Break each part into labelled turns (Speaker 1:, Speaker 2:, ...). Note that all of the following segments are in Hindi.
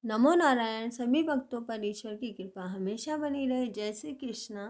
Speaker 1: नमो नारायण। सभी भक्तों पर ईश्वर की कृपा हमेशा बनी रहे। जय श्री कृष्णा।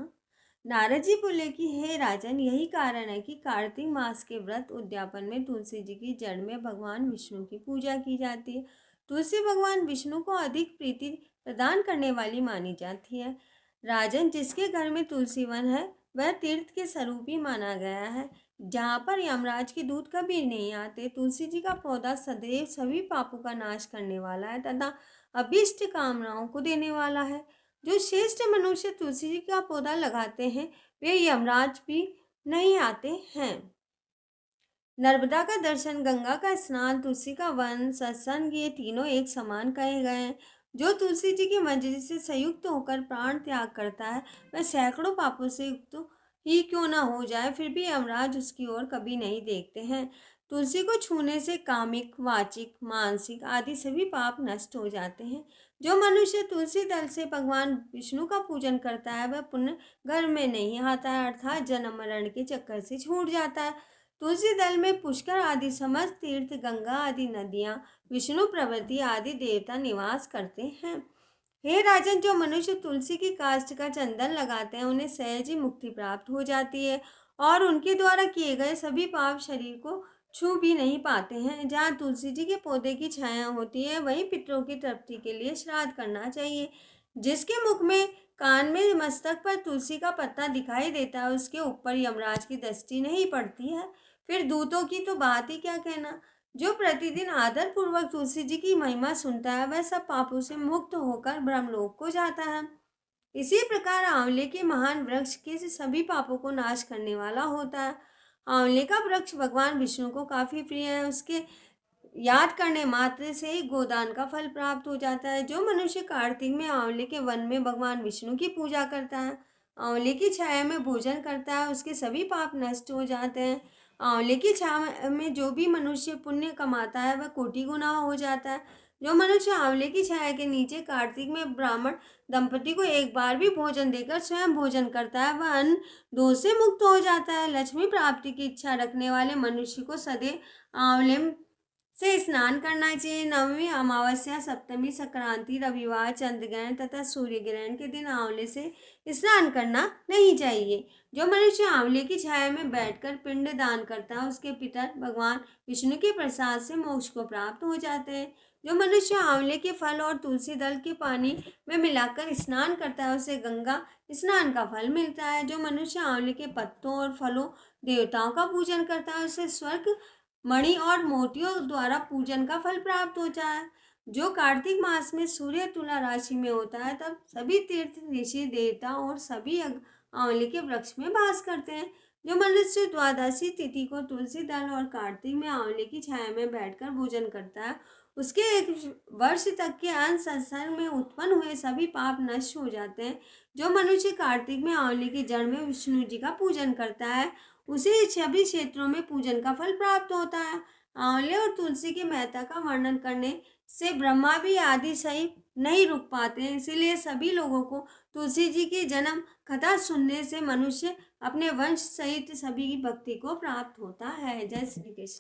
Speaker 1: नारद जी बोले कि हे राजन, यही कारण है कि कार्तिक मास के व्रत उद्यापन में तुलसी जी की जड़ में भगवान विष्णु की पूजा की जाती है। तुलसी भगवान विष्णु को अधिक प्रीति प्रदान करने वाली मानी जाती है। राजन, जिसके घर में तुलसी वन है वह तीर्थ के स्वरूप ही माना गया है, जहाँ पर यमराज के दूत कभी नहीं आते। तुलसी जी का पौधा सदैव सभी पापों का नाश करने वाला है तथा अभीष्ट कामनाओं को देने वाला है। जो श्रेष्ठ मनुष्य तुलसी जी का पौधा लगाते हैं वे यमराज भी नहीं आते हैं। नर्मदा का दर्शन, गंगा का स्नान, तुलसी का वन, सत्संग, ये तीनों एक समान कहे गए हैं। जो तुलसी जी की मंजरी से संयुक्त होकर प्राण त्याग करता है वह सैकड़ों पापों से युक्त ही क्यों ना हो जाए, फिर भी यमराज उसकी ओर कभी नहीं देखते हैं। तुलसी को छूने से कामिक, वाचिक, मानसिक आदि सभी पाप नष्ट हो जाते हैं। जो मनुष्य तुलसी दल से भगवान विष्णु का पूजन करता है वह पुण्य घर में नहीं आता है, अर्थात जन्म मरण के चक्कर से छूट जाता है। तुलसी दल में पुष्कर आदि समस्त तीर्थ, गंगा आदि नदियां, विष्णु प्रभृति आदि देवता निवास करते हैं। हे राजन, जो मनुष्य तुलसी की काष्ठ का चंदन लगाते हैं उन्हें सहज ही मुक्ति प्राप्त हो जाती है और उनके द्वारा किए गए सभी पाप शरीर को छू भी नहीं पाते हैं। जहाँ तुलसी जी के पौधे की छाया होती है वहीं पितरों की तृप्ति के लिए श्राद्ध करना चाहिए। जिसके मुख में, कान में, मस्तक पर तुलसी का पत्ता दिखाई देता है उसके ऊपर यमराज की दृष्टि नहीं पड़ती है। फिर दूतों की तो बात ही क्या कहना। जो प्रतिदिन आदर पूर्वक तुलसी जी की महिमा सुनता है वह सब पापों से मुक्त होकर ब्रह्मलोक को जाता है। इसी प्रकार आंवले के महान वृक्ष के सभी पापों को नाश करने वाला होता है। आंवले का वृक्ष भगवान विष्णु को काफी प्रिय है। उसके याद करने मात्र से ही गोदान का फल प्राप्त हो जाता है। जो मनुष्य कार्तिक में आंवले के वन में भगवान विष्णु की पूजा करता है, आंवले की छाया में भोजन करता है, उसके सभी पाप नष्ट हो जाते हैं। आंवले की छाया में जो भी मनुष्य पुण्य कमाता है वह कोटि गुना हो जाता है। जो मनुष्य आंवले की छाया के नीचे कार्तिक में ब्राह्मण दंपति को एक बार भी भोजन देकर स्वयं भोजन करता है वह अन्न दोष से मुक्त हो जाता है। लक्ष्मी प्राप्ति की इच्छा रखने वाले मनुष्य को सदैव आंवले से स्नान करना चाहिए। नवमी, अमावस्या, सप्तमी, संक्रांति, रविवार, चंद्र ग्रहण तथा सूर्य ग्रहण के दिन आंवले से स्नान करना नहीं चाहिए। जो मनुष्य आंवले की छाया में बैठकर पिंड दान करता है उसके पितर भगवान विष्णु के प्रसाद से मोक्ष को प्राप्त हो जाते हैं। जो मनुष्य आंवले के फल और तुलसी दल के पानी में मिलाकर स्नान करता है उसे गंगा स्नान का फल मिलता है। जो मनुष्य आंवले के पत्तों और फलों देवताओं का पूजन करता है उसे स्वर्ग, मणि और मोतियों द्वारा पूजन का फल प्राप्त होता है। जो कार्तिक मास में सूर्य तुला राशि में होता है तब सभी तीर्थ, ऋषि, देवता और सभी आंवले के वृक्ष में वास करते हैं। जो मनुष्य द्वादशी तिथि को तुलसी दल और कार्तिक में आंवले की छाया में बैठकर भोजन करता है उसके एक वर्ष तक के अंत संसार में उत्पन्न हुए सभी पाप नष्ट हो जाते हैं। जो मनुष्य कार्तिक में आंवले की जड़ में विष्णु जी का पूजन करता है उसे सभी क्षेत्रों में पूजन का फल प्राप्त होता है। आंवले और तुलसी की महत्ता का वर्णन करने से ब्रह्मा भी आदि सही नहीं रुक पाते हैं। इसीलिए सभी लोगों को तुलसी जी की जन्म कथा सुनने से मनुष्य अपने वंश सहित सभी की भक्ति को प्राप्त होता है। जय श्री कृष्ण।